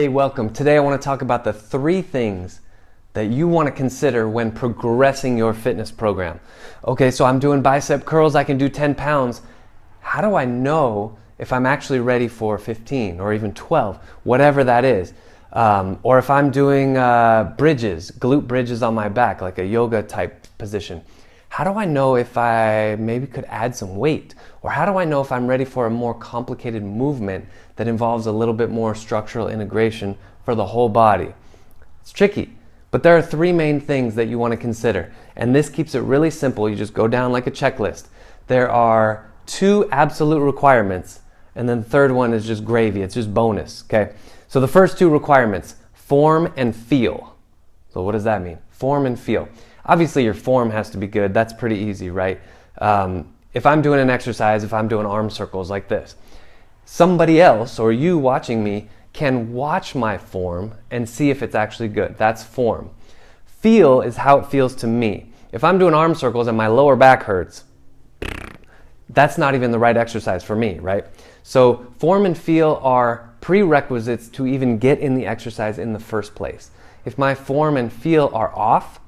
Hey, welcome. Today I want to talk about the 3 things that you want to consider when progressing your fitness program. Okay, so I'm doing bicep curls, I can do 10 pounds. How do I know if I'm actually ready for 15 or even 12, whatever that is? Or if I'm doing bridges, glute bridges on my back, like a yoga type position. How do I know if I maybe could add some weight? Or how do I know if I'm ready for a more complicated movement that involves a little bit more structural integration for the whole body? It's tricky, but there are 3 main things that you want to consider. And this keeps it really simple. You just go down like a checklist. There are 2 absolute requirements, and then the 3rd one is just gravy. It's just bonus, okay? So the first 2 requirements, form and feel. So what does that mean? Form and feel. Obviously your form has to be good. That's pretty easy, right? If I'm doing an exercise, if I'm doing arm circles like this, somebody else or you watching me can watch my form and see if it's actually good. That's form. Feel is how it feels to me. If I'm doing arm circles and my lower back hurts, that's not even the right exercise for me, right? So form and feel are prerequisites to even get in the exercise in the first place. If my form and feel are off,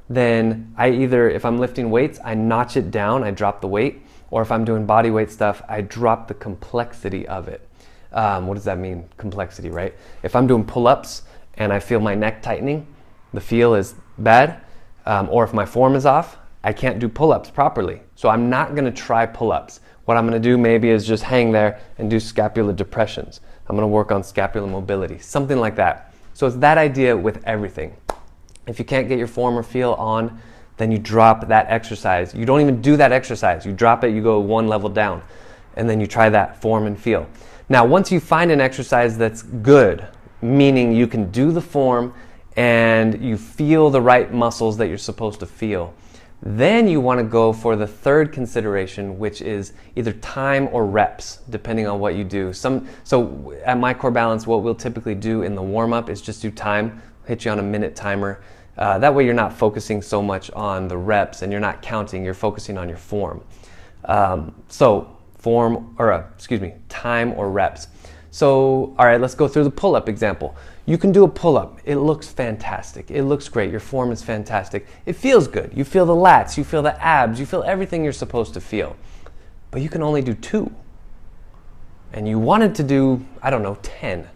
then I either, if I'm lifting weights, I notch it down, I drop the weight, or if I'm doing body weight stuff, I drop the complexity of it. What does that mean, complexity, right? If I'm doing pull-ups and I feel my neck tightening, the feel is bad, or if my form is off, I can't do pull-ups properly. So I'm not gonna try pull-ups. What I'm gonna do maybe is just hang there and do scapular depressions. I'm gonna work on scapular mobility, something like that. So it's that idea with everything. If you can't get your form or feel on, then you drop that exercise. You don't even do that exercise. You drop it, you go 1 level down, and then you try that form and feel. Now, once you find an exercise that's good, meaning you can do the form and you feel the right muscles that you're supposed to feel, then you want to go for the 3rd consideration, which is either time or reps, depending on what you do. So at My Core Balance, what we'll typically do in the warm-up is just do time, hit you on a minute timer. That way you're not focusing so much on the reps and you're not counting, you're focusing on your form. Time or reps. So, all right, let's go through the pull-up example. You can do a pull-up. It looks fantastic. It looks great. Your form is fantastic. It feels good. You feel the lats, you feel the abs, you feel everything you're supposed to feel. But you can only do 2. And you wanted to do, 10.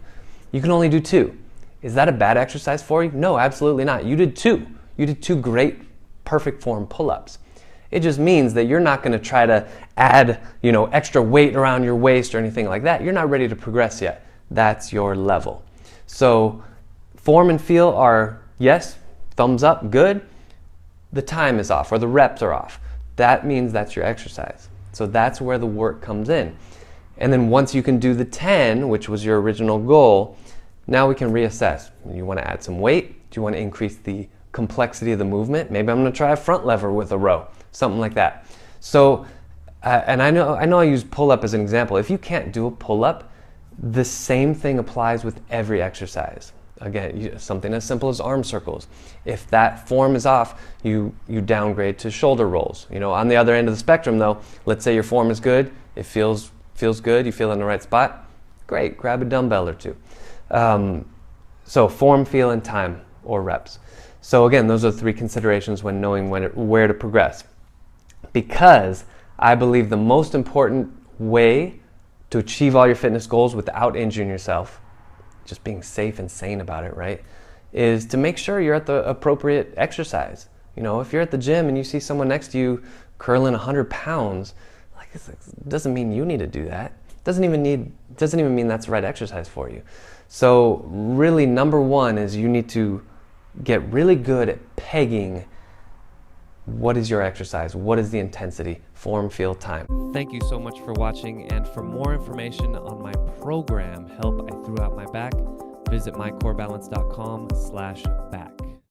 You can only do 2. Is that a bad exercise for you? No, absolutely not. You did 2. You did 2 great, perfect form pull-ups. It just means that you're not going to try to add, extra weight around your waist or anything like that. You're not ready to progress yet. That's your level. So form and feel are, yes, thumbs up, good. The time is off or the reps are off. That means that's your exercise. So that's where the work comes in. And then once you can do the 10, which was your original goal, now we can reassess. You want to add some weight? Do you want to increase the complexity of the movement? Maybe I'm going to try a front lever with a row, something like that. So, and I know I use pull-up as an example. If you can't do a pull-up, the same thing applies with every exercise. Again, something as simple as arm circles. If that form is off, you downgrade to shoulder rolls. On the other end of the spectrum though, let's say your form is good, it feels good, you feel in the right spot, great, grab a dumbbell or 2. So form, feel, and time or reps. So again, those are 3 considerations when knowing where to progress. Because I believe the most important way to achieve all your fitness goals without injuring yourself, just being safe and sane about it, right, is to make sure you're at the appropriate exercise. If you're at the gym and you see someone next to you curling 100 pounds, it doesn't mean you need to do that. Doesn't even mean that's the right exercise for you. So really, number 1 is you need to get really good at pegging what is your exercise, what is the intensity, form, feel, time. Thank you so much for watching, and for more information on my program, Help I Threw Out My Back, visit mycorebalance.com/back.